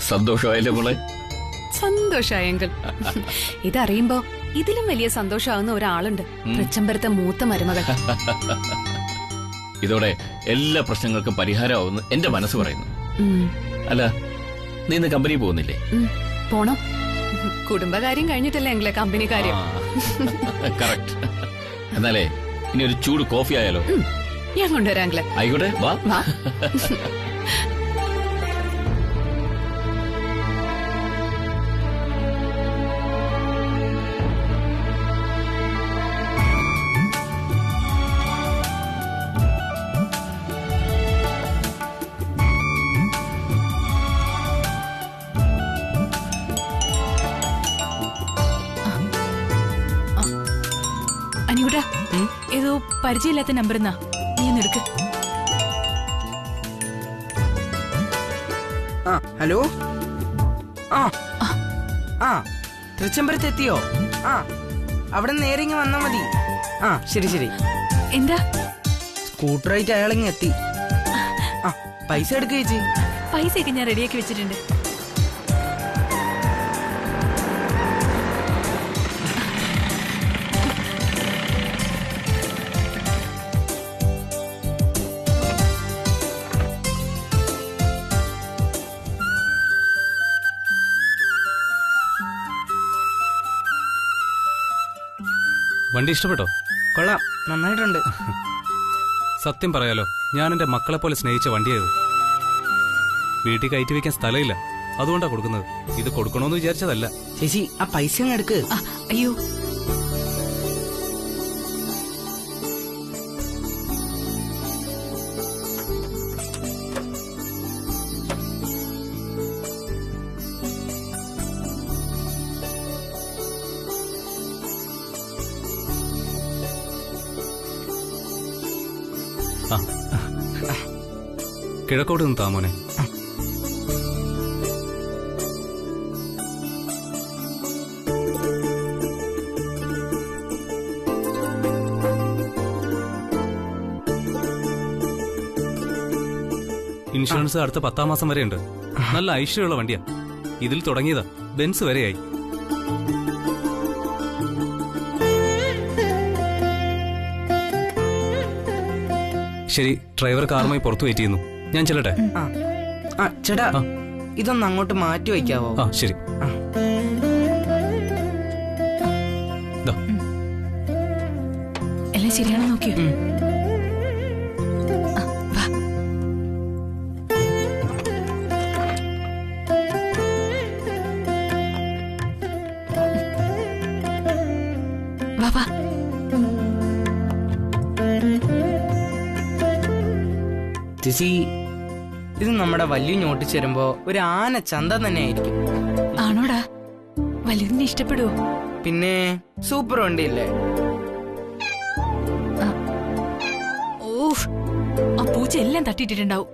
സന്തോഷമായല്ലേ മോളെ? സന്തോഷായെങ്കിൽ ഇതറിയുമ്പോ ഇതിലും വലിയ സന്തോഷമാകുന്ന ഒരാളുണ്ട്. തൃച്ചംബരത്തെ മൂത്ത മരുമകൾ. ഇതോടെ എല്ലാ പ്രശ്നങ്ങൾക്കും പരിഹാരമാവുമെന്ന് എന്റെ മനസ്സ് പറയുന്നു. അല്ല, നീ ഇന്ന് കമ്പനി പോകുന്നില്ലേ? പോണം. കുടുംബകാര്യം കഴിഞ്ഞിട്ടല്ലേ എങ്കിലെ കമ്പനി കാര്യം. കറക്റ്റ്. എന്നാലേ ഇനി ഒരു ചൂട് കോഫി ആയാലോ? ഞാൻ കൊണ്ടുവരാങ്കിലെ. ആയിക്കോട്ടെ, വാ. അനിയൂട്ടാ, ഏതോ പരിചയമില്ലാത്ത നമ്പർ എന്നാ, നീ ഒന്ന് എടുക്ക്. ഹലോ. തൃച്ചംബരത്തെത്തിയോ? അവിടെ നേരെ വന്നാ മതി. ശരി ശരി. എന്താ? സ്കൂട്ടറായിട്ട് അയാളിങ്ങ് എത്തി. പൈസ എടുക്ക ചേച്ചി. പൈസയൊക്കെ ഞാൻ റെഡിയാക്കി വെച്ചിട്ടുണ്ട്. വണ്ടി ഇഷ്ടപ്പെട്ടോ? കൊള്ളാം, നന്നായിട്ടുണ്ട്. സത്യം പറയാലോ, ഞാൻ എന്റെ മക്കളെ പോലെ സ്നേഹിച്ച വണ്ടിയായത്. വീട്ടിൽ കയറ്റി വെക്കാൻ സ്ഥലമില്ല, അതുകൊണ്ടാ കൊടുക്കുന്നത്. ഇത് കൊടുക്കണോന്ന് വിചാരിച്ചതല്ല. ചേച്ചി, ആ പൈസ അങ്ങ് എടുക്ക്. അയ്യോ, കിഴക്കോട്ട് നിന്ന് താമോനെ. ഇൻഷുറൻസ് അടുത്ത 10 മാസം വരെ ഉണ്ട്. നല്ല ഐശ്വര്യമുള്ള വണ്ടിയാ. ഇതിൽ തുടങ്ങിയതാ, ബെൻസ് വരെയായി. ശരി, ഡ്രൈവർ കാറുമായി പുറത്തു വെയിറ്റ് ചെയ്യുന്നു. ഞാൻ ചെല്ലട്ടെ? ചേട്ടാ, ഇതൊന്ന് അങ്ങോട്ട് മാറ്റി വയ്ക്കാവോ? ശരി. എല്ലാം ശരിയാണോ നോക്കിയോ? വാ. ചേച്ചി, ഇത് നമ്മുടെ വലിയ ഞോട്ടിച്ച് വരുമ്പോ ഒരു ആന ചന്തം തന്നെ ആയിരിക്കും. ആണോടാ? വലിയതിനെ ഇഷ്ടപ്പെടുവോ? പിന്നെ സൂപ്പർ വണ്ടിയല്ലേ? ഓഹ്, ആ പൂച്ച എല്ലാം തട്ടിയിട്ടിട്ടുണ്ടാവും.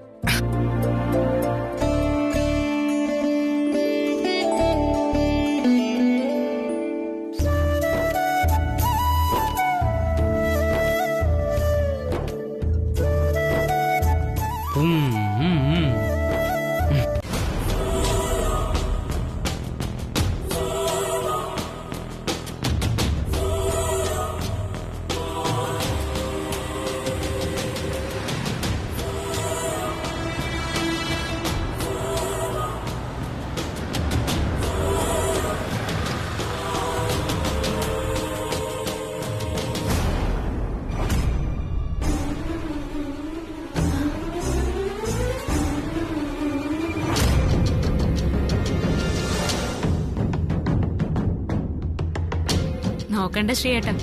നോക്കണ്ട ശ്രീയേട്ടൻ,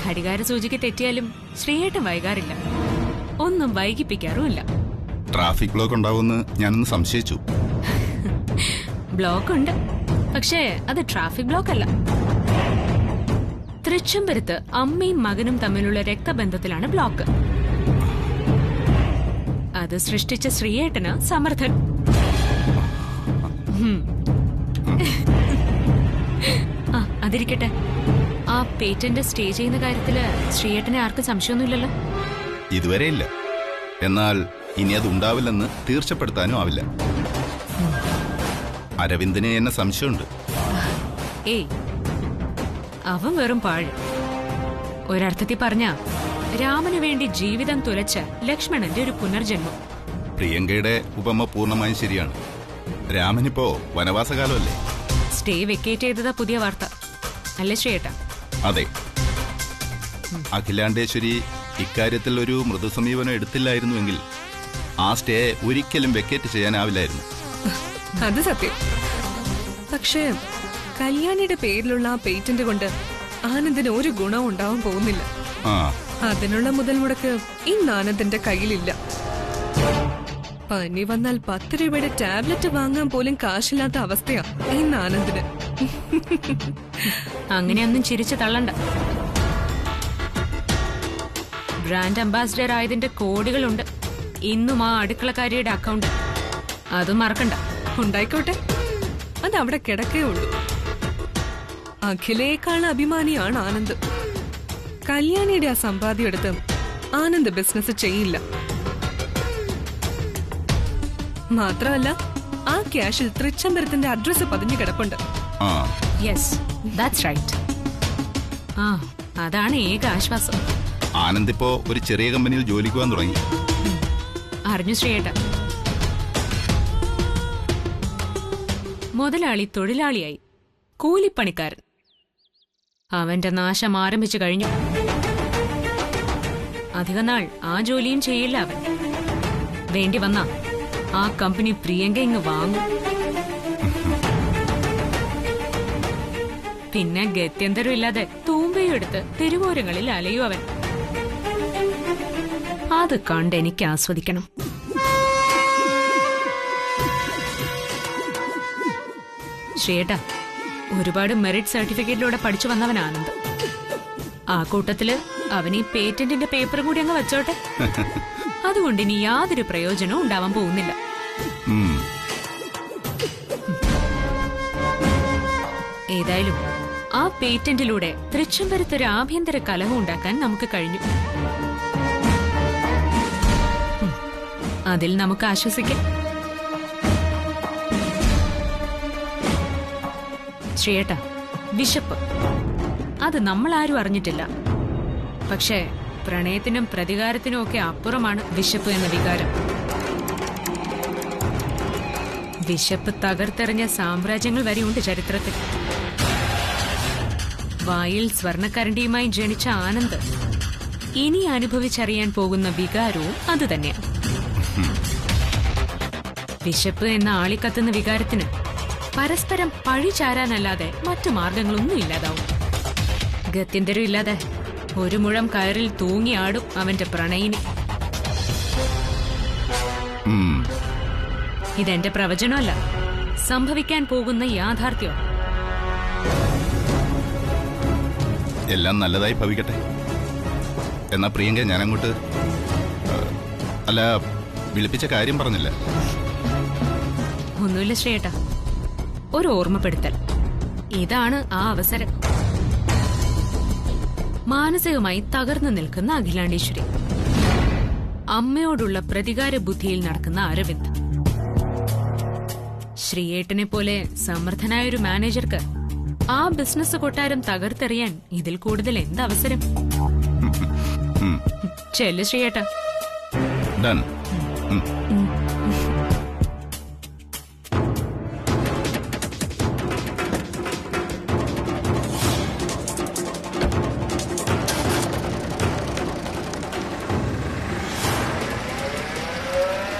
ഘടികാര സൂചിക്ക് തെറ്റിയാലും ശ്രീയേട്ടൻ വൈകാറില്ല, ഒന്നും വൈകിപ്പിക്കാറുമില്ല. ട്രാഫിക് ബ്ലോക്ക് ഉണ്ടാവുമെന്ന് ഞാനൊന്ന് സംശയിച്ചു. ബ്ലോക്ക് ഉണ്ട്, പക്ഷേ അത് ട്രാഫിക് ബ്ലോക്ക് അല്ല. തൃച്ചംബരത്ത് അമ്മയും മകനും തമ്മിലുള്ള രക്തബന്ധത്തിലാണ് ബ്ലോക്ക്. അത് സൃഷ്ടിച്ച ശ്രീയേട്ടന് സമർത്ഥൻ. അതിരിക്കട്ടെ, ആ പേറ്റന്റ് സ്റ്റേ ചെയ്യുന്ന കാര്യത്തില് ശ്രീയേട്ടനെ ആർക്കും സംശയമൊന്നുമില്ലല്ലോ? ഇതുവരെ ഇല്ല. എന്നാൽ ഇനി അത് ഉണ്ടാവില്ലെന്ന് തീർച്ചപ്പെടുത്താനും ആവില്ല. അരവിന്ദന് എന്നെ സംശയമുണ്ട്. ഏയ്, അവൻ വെറും പാഴ്. ഒരർത്ഥത്തിൽ പറഞ്ഞ രാമന് വേണ്ടി ജീവിതം തുലച്ച ലക്ഷ്മണന്റെ ഒരു പുനർജന്മം. പ്രിയങ്കയുടെ ഉപമ പൂർണ്ണമായും ശരിയാണ്. രാമനിപ്പോ വനവാസകാലമല്ലേ? സ്റ്റേ വെക്കേറ്റ് ചെയ്തതാ പുതിയ വാർത്ത അല്ലേ ശ്രീയേട്ടാ? അതെ. അഖിലാണ്ടേശ്വരി ഇക്കാര്യത്തിൽ ഒരു മൃദുസമീപനം എടുത്തില്ലായിരുന്നുവെങ്കിൽ ആ സ്റ്റേ ഒരിക്കലും വെക്കേറ്റ് ചെയ്യാനാവില്ലായിരുന്നു. അത് സത്യം. പക്ഷേ കല്യാണിയുടെ പേരിലുള്ള ആ പേറ്റന്റ് കൊണ്ട് ആനന്ദിന് ഒരു ഗുണവും ഉണ്ടാവാൻ പോകുന്നില്ല. അതിനുള്ള മുതൽ മുടക്ക് ഇന്ന് ആനന്ദിന്റെ കയ്യിലില്ല. പനി വന്നാൽ 10 രൂപയുടെ ടാബ്ലറ്റ് വാങ്ങാൻ പോലും കാശില്ലാത്ത അവസ്ഥയാ ഇന്ന് ആനന്ദിന്. അങ്ങനെയൊന്നും ചിരിച്ചു തള്ളണ്ട. ബ്രാൻഡ് അംബാസിഡർ ആയതിന്റെ കോടികളുണ്ട് ഇന്നും ആ അടുക്കളക്കാരിയുടെ അക്കൗണ്ട്. അതും മറക്കണ്ട. ഉണ്ടായിക്കോട്ടെ, അത് അവിടെ കിടക്കേ ഉള്ളൂ. അഖിലേക്കാൾ അഭിമാനിയാണ് ആനന്ദ്. കല്യാണിയുടെ ആ സമ്പാദ്യം എടുത്ത് ആനന്ദ് ബിസിനസ് ചെയ്യില്ല. മാത്രമല്ല ആ ക്യാഷിൽ തൃച്ചംബരത്തിന്റെ അഡ്രസ് പതിഞ്ഞു കിടപ്പുണ്ട്. Yes, that's right. ആ, അതാണ് ഏക ആശ്വാസം. ആനന്ദ് ഇപ്പോ ഒരു ചെറിയ കമ്പനിയിൽ ജോലിക്ക് പോകാൻ തുടങ്ങി. അറിഞ്ഞു ശ്രീയേട്ട. മുതലാളി തൊഴിലാളിയായി, കൂലിപ്പണിക്കാരൻ. അവന്റെ നാശം ആരംഭിച്ചു കഴിഞ്ഞു. അധികനാൾ ആ ജോലിയും ചെയ്യില്ല അവൻ. വേണ്ടി വന്ന ആ കമ്പനി പ്രിയങ്ക ഇങ്ങ് വാങ്ങും. പിന്നെ ഗത്യന്തരം ഇല്ലാതെ തൂമ്പയും എടുത്ത് തെരുവോരങ്ങളിൽ അലയും അവൻ. അത് കണ്ട് എനിക്ക് ആസ്വദിക്കണം. ശ്രീയേട്ടാ, ഒരുപാട് മെറിറ്റ് സർട്ടിഫിക്കറ്റിലൂടെ പഠിച്ചു വന്നവൻ ആനന്ദ്. ആ കൂട്ടത്തില് അവൻ ഈ പേറ്റന്റിന്റെ പേപ്പർ കൂടി അങ്ങ് വെച്ചോട്ടെ. അതുകൊണ്ട് ഇനി യാതൊരു പ്രയോജനവും ഉണ്ടാവാൻ പോകുന്നില്ല. ഏതായാലും ആ പേറ്റന്റിലൂടെ തൃച്ചംബരത്തൊരു ആഭ്യന്തര കലഹം ഉണ്ടാക്കാൻ നമുക്ക് കഴിഞ്ഞു. അതിൽ നമുക്ക് ആശ്വസിക്കാം. ശ്രീയേട്ടാ, വിശപ്പ് അത് നമ്മളാരും അറിഞ്ഞിട്ടില്ല. പക്ഷേ പ്രണയത്തിനും പ്രതികാരത്തിനും ഒക്കെ അപ്പുറമാണ് വിശപ്പ് എന്ന വികാരം. വിശപ്പ് തകർത്തെറിഞ്ഞ സാമ്രാജ്യങ്ങൾ വരെയുണ്ട് ചരിത്രത്തിൽ. വായിൽ സ്വർണക്കരണ്ടിയുമായി ജനിച്ച ആനന്ദ് ഇനി അനുഭവിച്ചറിയാൻ പോകുന്ന വികാരവും അതുതന്നെയാണ്. വിശപ്പ് എന്ന ആളിക്കത്തുന്ന വികാരത്തിന് പരസ്പരം പഴി ചാരാനല്ലാതെ മറ്റു മാർഗങ്ങളൊന്നും ഇല്ലാതാവും. ഗത്യന്തരം ഇല്ലാതെ ഒരു മുഴം കയറിൽ തൂങ്ങിയാടും അവന്റെ പ്രണയിനി. ഇതെന്റെ പ്രവചനമല്ല, സംഭവിക്കാൻ പോകുന്ന യാഥാർത്ഥ്യം. എല്ലാം നല്ലതായി ഭവിക്കട്ടെ. എന്നാ പ്രിയങ്ക, ഞാനങ്ങോട്ട് അല്ല, വിളിപ്പിച്ച കാര്യം പറഞ്ഞില്ല. ഒന്നുമില്ല ശ്രീയേട്ടാ, ഒരു ഓർമ്മപ്പെടുത്തൽ. ഇതാണ് ആ അവസരം. മാനസികമായി തകർന്നു നിൽക്കുന്ന അഖിലാണ്ടേശ്വരി, അമ്മയോടുള്ള പ്രതികാര ബുദ്ധിയിൽ നടക്കുന്ന അരവിന്ദ്, ശ്രീയേട്ടനെ പോലെ സമർത്ഥനായൊരു മാനേജർക്ക് ആ ബിസിനസ് കൊട്ടാരം തകർത്തെറിയാൻ ഇതിൽ കൂടുതൽ എന്തവസരം? ചെല്ലു ശ്രീയേട്ടാ.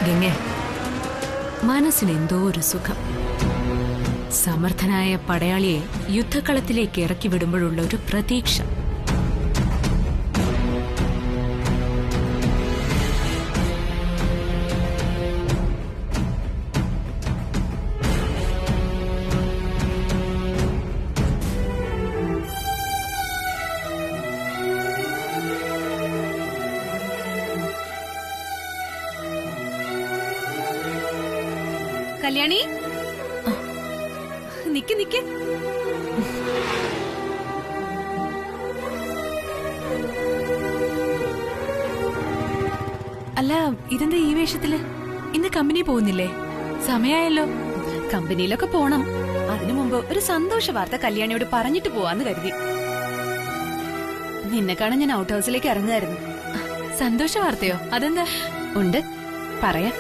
ഗംഗേ, മനസ്സിനെന്തോ ഒരു സുഖം. സമർത്ഥനായ പടയാളിയെ യുദ്ധക്കളത്തിലേക്ക് ഇറക്കി വിടുമ്പോഴുള്ള ഒരു പ്രതീക്ഷ. കല്യാണി, നിക്ക് നിക്ക്. അല്ല ഇതെന്താ ഈ വേഷത്തില്? ഇന്ന് കമ്പനി പോകുന്നില്ലേ? സമയായല്ലോ. കമ്പനിയിലൊക്കെ പോണം. അതിനു മുമ്പ് ഒരു സന്തോഷ വാർത്ത കല്യാണിയോട് പറഞ്ഞിട്ട് പോവാന്ന് കരുതി. നിന്നെ കാണാൻ ഞാൻ ഔട്ട് ഹൗസിലേക്ക് ഇറങ്ങുമായിരുന്നു. സന്തോഷ വാർത്തയോ? അതെന്താ? ഉണ്ട്, പറയാം.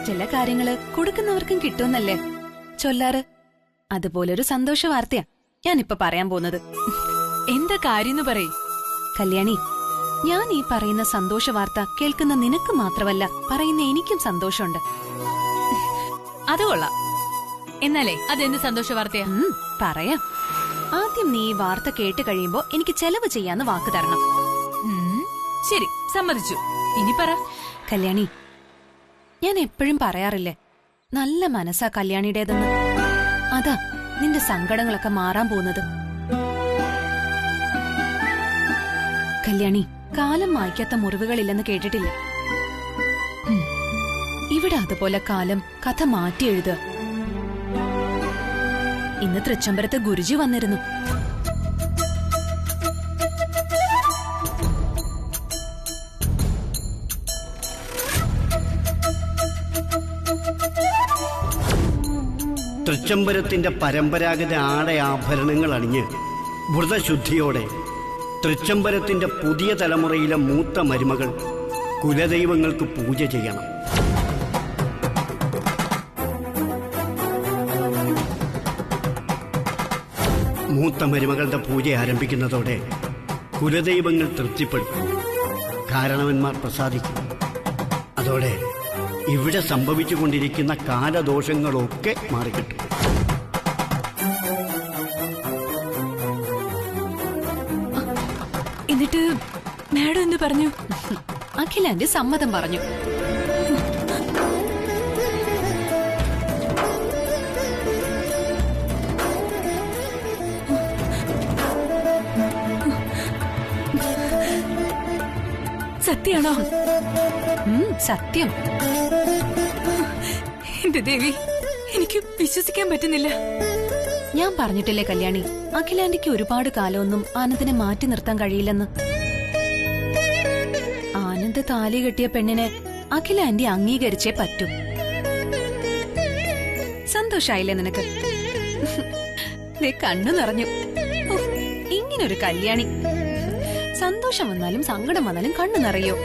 ചില കാര്യങ്ങള് കൊടുക്കുന്നവർക്കും കിട്ടുമെന്നല്ലേ ചൊല്ലാറ്? അതുപോലൊരു സന്തോഷ വാർത്തയാ ഞാനിപ്പൊ പറയാൻ പോകുന്നത്. എന്താ കാര്യം പറയ്. കല്യാണി, ഞാൻ ഈ പറയുന്ന സന്തോഷ വാർത്ത കേൾക്കുന്ന നിനക്ക് മാത്രമല്ല, പറയുന്ന എനിക്കും സന്തോഷമുണ്ട്. അത് കൊള്ളാം. എന്നാലേ അതെന്ത് സന്തോഷ വാർത്തയാ? പറയാം. ആദ്യം നീ ഈ വാർത്ത കേട്ട് കഴിയുമ്പോ എനിക്ക് ചെലവ് ചെയ്യാന്ന് വാക്ക് തരണം. ശരി, സമ്മതിച്ചു. ഇനി പറ. കല്യാണി, ഞാൻ എപ്പോഴും പറയാറില്ലേ, നല്ല മനസ്സാ കല്യാണിയുടേതെന്ന്. അതാ നിന്റെ സങ്കടങ്ങളൊക്കെ മാറാൻ പോകുന്നത്. കല്യാണി, കാലം മായ്ക്കാത്ത മുറിവുകളില്ലെന്ന് കേട്ടിട്ടില്ല. ഇവിടെ അതുപോലെ കാലം കഥ മാറ്റി എഴുതുക. ഇന്ന് തൃച്ചംബരത്ത് ഗുരുജി വന്നിരുന്നു. തൃച്ചംബരത്തിന്റെ പരമ്പരാഗത ആടയാഭരണങ്ങൾ അണിഞ്ഞ് വ്രതശുദ്ധിയോടെ തൃച്ചംബരത്തിന്റെ പുതിയ തലമുറയിലെ മൂത്ത മരുമകൾ കുലദൈവങ്ങൾക്ക് പൂജ ചെയ്യണം. മൂത്ത മരുമകളുടെ പൂജ ആരംഭിക്കുന്നതോടെ കുലദൈവങ്ങൾ തൃപ്തിപ്പെടും, കാരണവന്മാർ പ്രസാദിക്കും. അതോടെ ഇവിടെ സംഭവിച്ചുകൊണ്ടിരിക്കുന്ന കാലദോഷങ്ങളൊക്കെ മാറിക്കിട്ടും. എന്നിട്ട് മാഡം എന്ത് പറഞ്ഞു? അഖിലാന്റെ സമ്മതം പറഞ്ഞു. സത്യാണോ? സത്യം. എന്റെ ദേവി, എനിക്ക് വിശ്വസിക്കാൻ പറ്റുന്നില്ല. ഞാൻ പറഞ്ഞിട്ടില്ലേ കല്യാണി, അഖിലാന്റിക്ക് ഒരുപാട് കാലമൊന്നും ആനന്ദിനെ മാറ്റി നിർത്താൻ കഴിയില്ലെന്ന്. ആനന്ദ് താലി കെട്ടിയ പെണ്ണിനെ അഖിലാന്റി അംഗീകരിച്ചേ പറ്റൂ. സന്തോഷായില്ലേ നിനക്ക്? കണ്ണു നിറഞ്ഞു. ഇങ്ങനൊരു കല്യാണി. സന്തോഷം വന്നാലും സങ്കടം വന്നാലും കണ്ണു നിറയോ?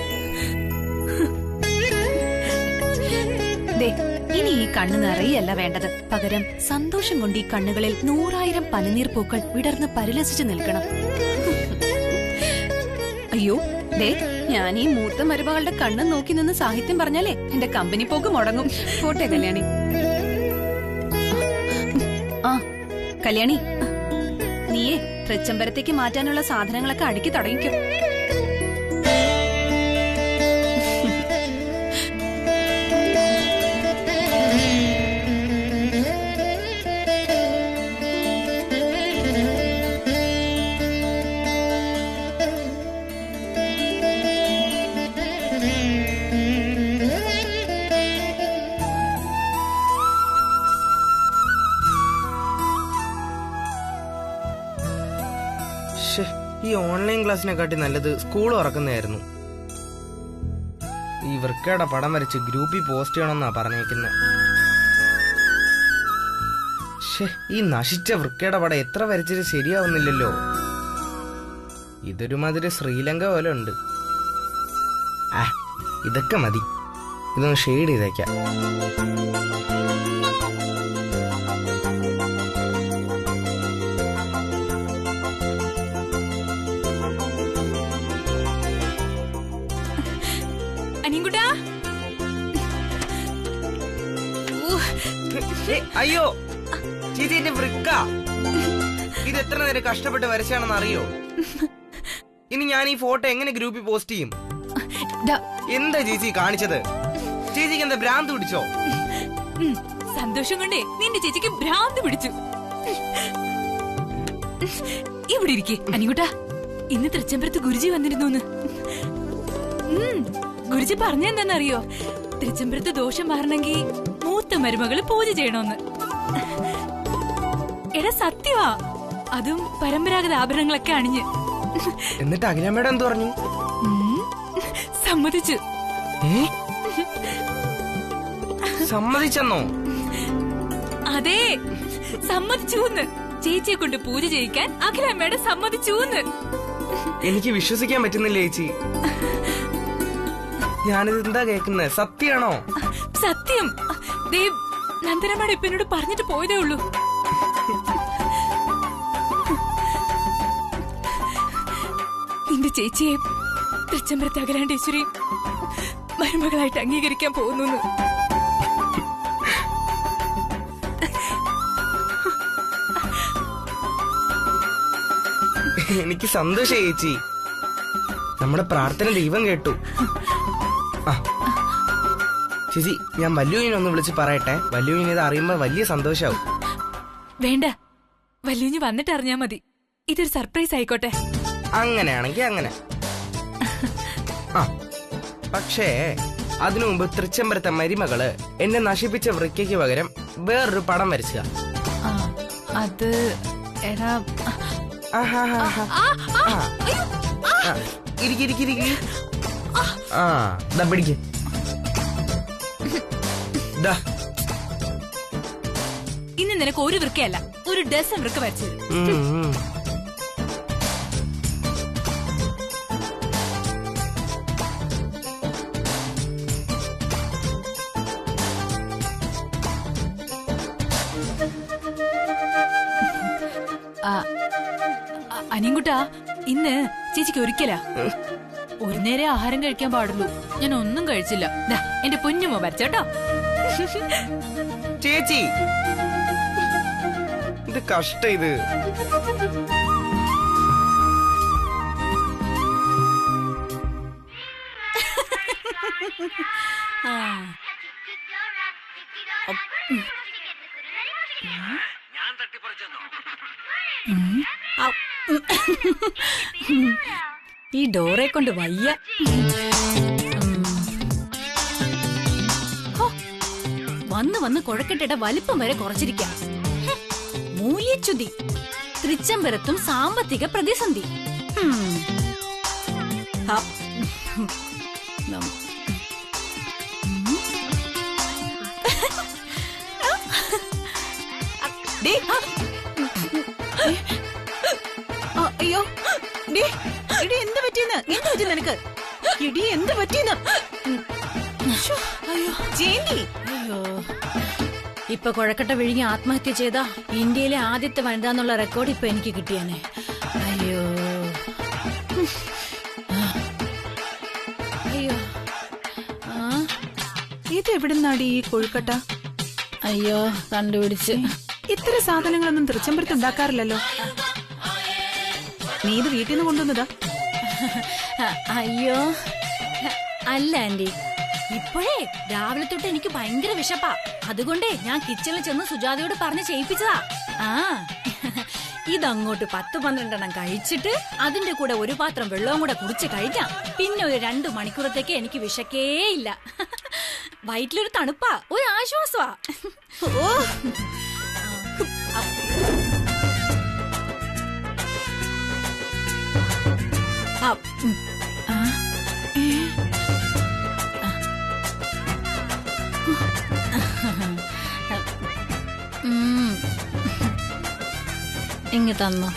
ഇനി ഈ കണ്ണു നിറയല്ല വേണ്ടത്. പകരം സന്തോഷം കൊണ്ട് ഈ കണ്ണുകളിൽ 100,000 പനിനീർ പൂക്കൾ വിടർന്ന് പരിലസിച്ചു നിൽക്കണം. അയ്യോ ഞാൻ ഈ മൂത്ത മരുമകളുടെ കണ്ണും നോക്കി നിന്ന് സാഹിത്യം പറഞ്ഞാലേ എന്റെ കമ്പനി പോക്ക് മുടങ്ങും. പോട്ടെ കല്യാണി. ആ കല്യാണി, നീയേ തൃച്ചംബരത്തേക്ക് മാറ്റാനുള്ള സാധനങ്ങളൊക്കെ അടുക്കി തുടങ്ങിക്കും. ഈ ഓൺലൈൻ ക്ലാസ്സിനെക്കാട്ടി നല്ലത് സ്കൂൾ തുറക്കുന്നതായിരുന്നു. ഈ വൃക്കയുടെ പടം വരച്ച് ഗ്രൂപ്പിൽ പോസ്റ്റ് ചെയ്യണമെന്നാ പറഞ്ഞേക്കുന്നത്. ഈ നശിച്ച വൃക്കയുടെ പടം എത്ര വരച്ചിട്ട് ശരിയാവുന്നില്ലല്ലോ. ഇതൊരുമാതിരി ശ്രീലങ്ക പോലെ ഉണ്ട്. ഇതൊക്കെ മതി, ഇതൊന്ന് ഷെയ്ഡ് ചെയ്തേക്കാം. അയ്യോ ചേച്ചി, എന്റെ വൃക്ക ഇത് എത്ര നേരം കഷ്ടപ്പെട്ട് വരച്ചാണെന്ന് അറിയോ? ഇനി ഞാൻ ഈ ഫോട്ടോ എങ്ങനെ ഗ്രൂപ്പിൽ പോസ്റ്റ് ചെയ്യും? എന്താ ചേച്ചി കാണിച്ചത്? ചേച്ചിക്ക് എന്താ ഭ്രാന്ത് പിടിച്ചോ? സന്തോഷം കൊണ്ടേ നിന്റെ ചേച്ചിക്ക് ഭ്രാന്ത് പിടിച്ചു. ഇവിടെ ഇരിക്കേ അനികുട്ടാ. ഇന്ന് തൃച്ചംബരത്ത് ഗുരുജി വന്നിരുന്നു. ഗുരുജി പറഞ്ഞെന്താന്നറിയോ? തൃച്ചംബരത്ത് ദോഷം മാറണമെങ്കിൽ മൂത്ത മരുമകള് പൂജ ചെയ്യണമെന്ന്. എടാ സത്യവാ, അതും പരമ്പരാഗത ആഭരണങ്ങളൊക്കെ അണിഞ്ഞ്. എന്നിട്ട് അഖിലമ്മയുടെ എന്ത് പറഞ്ഞു? സമ്മതിച്ചു. സമ്മതിച്ചെന്നോ? അതെ, സമ്മതിച്ചൂന്ന്. ചേച്ചിയെ കൊണ്ട് പൂജ ചെയ്യിക്കാൻ അഖിലമ്മയുടെ സമ്മതിച്ചൂന്ന്. എനിക്ക് വിശ്വസിക്കാൻ പറ്റുന്നില്ല ചേച്ചി. ഞാനിത് എന്താ കേൾക്കുന്നത്? സത്യാണോ? സത്യം. നന്ദനമ്മയുടെ ഇപ്പൊ എന്നോട് പറഞ്ഞിട്ട് പോയതേ ഉള്ളൂ. നിന്റെ ചേച്ചിയെ തൃച്ചംബരത്തെ അഖിലാണ്ടേശ്വരി മരുമകളായിട്ട് അംഗീകരിക്കാൻ പോകുന്നു. എനിക്ക് സന്തോഷം ചേച്ചി. നമ്മുടെ പ്രാർത്ഥന ദൈവം കേട്ടു. ചേച്ചി, ഞാൻ വല്യുവിനൊന്ന് വിളിച്ച് പറയട്ടെ. വല്യുവിന് ഇത് അറിയുമ്പോ വലിയ സന്തോഷാവും. വേണ്ട, വല്യുഞ്ഞ് വന്നിട്ട് അറിഞ്ഞാ മതി. ഇതൊരു സർപ്രൈസ് ആയിക്കോട്ടെ. അങ്ങനെയാണെങ്കി അങ്ങനെ. പക്ഷേ അതിനു മുമ്പ് തൃച്ചംബരത്തെ മരുമകള് എന്നെ നശിപ്പിച്ച വൃക്കയ്ക്ക് പകരം വേറൊരു പടം വരച്ചുക. അത് എടാ, പിടിക്ക്. ഇന്ന് നിനക്ക് ഒരു വൃക്കയല്ല, ഒരു ഡസൻ വൃക്ക വരച്ചത്. അനിയൻകുട്ടാ, ഇന്ന് ചേച്ചിക്ക് ഒരിക്കലാ. ഒരു നേരെ ആഹാരം കഴിക്കാൻ പാടുള്ളൂ. ഞാൻ ഒന്നും കഴിച്ചില്ല. എന്റെ പൊന്നുമോ വരച്ചോട്ടോ. ചേച്ചി, ഇത് കഷ്ട. ഇത് ഈ ഡോറെ കൊണ്ട് വയ്യ. വന്ന് വന്ന് കൊഴക്കെട്ടയുടെ വലിപ്പം വരെ കുറച്ചിരിക്കാം. മൂല്യച്യുതി, തൃച്ചംബരത്തും സാമ്പത്തിക പ്രതിസന്ധി. അയ്യോ, എന്ത് പറ്റിയെന്ന്? എന്ത് പറ്റി നിനക്ക്? ഇടി എന്ത് പറ്റിയെന്ന്? അയ്യോ ജയന്തി, അയ്യോ, ഇപ്പൊ കൊഴക്കട്ട വിഴുങ്ങി ആത്മഹത്യ ചെയ്ത ഇന്ത്യയിലെ ആദ്യത്തെ വനിതാന്നുള്ള റെക്കോർഡ് ഇപ്പൊ എനിക്ക് കിട്ടിയാനെ. അയ്യോ അയ്യോ, ഇതെവിടുന്നാടി ഈ കൊഴുക്കട്ട? അയ്യോ, കണ്ടുപിടിച്ച്. ഇത്ര സാധനങ്ങളൊന്നും തൃച്ചംബരത്ത് ഉണ്ടാക്കാറില്ലല്ലോ. നീ ഇത് വീട്ടിൽ നിന്ന് കൊണ്ടുവന്നതാ? അയ്യോ അല്ല ആന്റി, ഇപ്പോഴേ രാവിലെ തൊട്ട് എനിക്ക് ഭയങ്കര വിശപ്പാ. അതുകൊണ്ടേ ഞാൻ കിച്ചണിൽ ചെന്ന് സുജാതയോട് പറഞ്ഞ് ചെയ്യിപ്പിച്ചതാ. ഇതങ്ങോട്ട് 10-12 കഴിച്ചിട്ട് അതിന്റെ കൂടെ ഒരു പാത്രം വെള്ളവും കൂടെ കുടിച്ച് കഴിക്കാം. പിന്നെ ഒരു 2 മണിക്കൂറത്തേക്ക് എനിക്ക് വിശക്കേ ഇല്ല. വയറ്റിലൊരു തണുപ്പാ, ഒരു ആശ്വാസമാ. ഓ, ഇങ്ങ് തന്നു.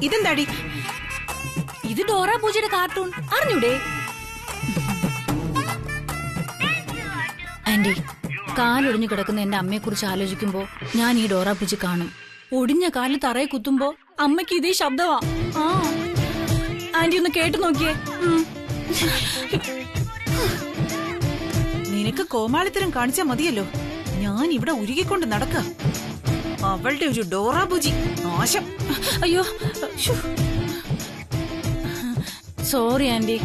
ഇതെന്താടി? ഇത് ഡോറ പൂജയുടെ കാർട്ടൂൺ, അറിഞ്ഞൂടെ ആന്റി? കാലൊടിഞ്ഞു കിടക്കുന്ന എന്റെ അമ്മയെ കുറിച്ച് ആലോചിക്കുമ്പോ ഞാൻ ഈ ഡോറ പൂജ കാണും. ഒടിഞ്ഞ കാലിൽ തറയെ കുത്തുമ്പോ അമ്മയ്ക്ക് ഇതേ ശബ്ദമാ. ആന്റി ഒന്ന് കേട്ടു നോക്കിയേ. നിനക്ക് കോമാളിത്തരം കാണിച്ചാ മതിയല്ലോ. ഞാൻ ഇവിടെ ഉരുകിക്കൊണ്ട് നടക്ക. അവളുടെ ഒരു ഡോറ പൂജി നാശം. അയ്യോ, സോറി ആന്റി.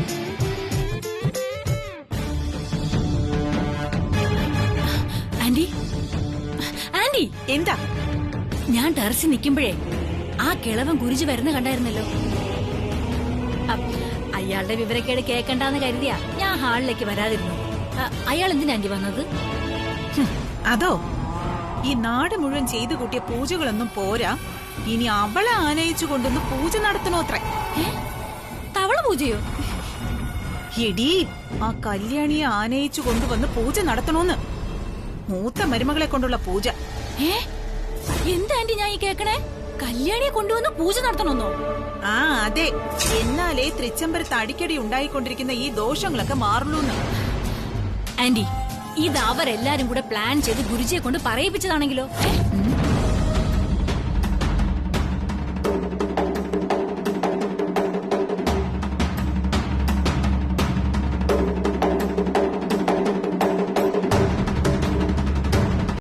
ആന്റി, ആന്റി, എന്താ? ഞാൻ ടെറസിൽ നിൽക്കുമ്പോഴേ ആ കിളവൻ കുരിശ് വരുന്ന കണ്ടായിരുന്നല്ലോ. ഇയാളുടെ വിവരക്കേട് കേക്കണ്ടെന്ന് കരുതിയാ ഞാൻ ഹാളിലേക്ക് വരാതിരുന്നു. അയാൾ എന്തിനാ ആന്റി വന്നത്? അതോ ഈ നാട് മുഴുവൻ ചെയ്തു കൂട്ടിയ പൂജകളൊന്നും പോരാ, ഇനി അവളെ ആനയിച്ചു കൊണ്ടൊന്ന് പൂജ നടത്തണോത്രേ. തവള പൂജയോ? എടീ, ആ കല്യാണിയെ ആനയിച്ചു കൊണ്ടുവന്ന് പൂജ നടത്തണോന്ന്. മൂത്ത മരുമകളെ കൊണ്ടുള്ള പൂജ. എന്താ ആന്റി ഞാൻ ഈ കേക്കണേ? കല്യാണിയെ കൊണ്ടുവന്ന് പൂജ നടത്തണമെന്നോ? ആ അതെ, എന്നാലേ തൃച്ചംബരത്ത് അടിക്കടി ഉണ്ടായിക്കൊണ്ടിരിക്കുന്ന ഈ ദോഷങ്ങളൊക്കെ മാറുള്ളൂന്ന്. ആന്റി, ഇത് അവരെല്ലാരും കൂടെ പ്ലാൻ ചെയ്ത് ഗുരുജിയെ കൊണ്ട് പറയിപ്പിച്ചതാണെങ്കിലോ?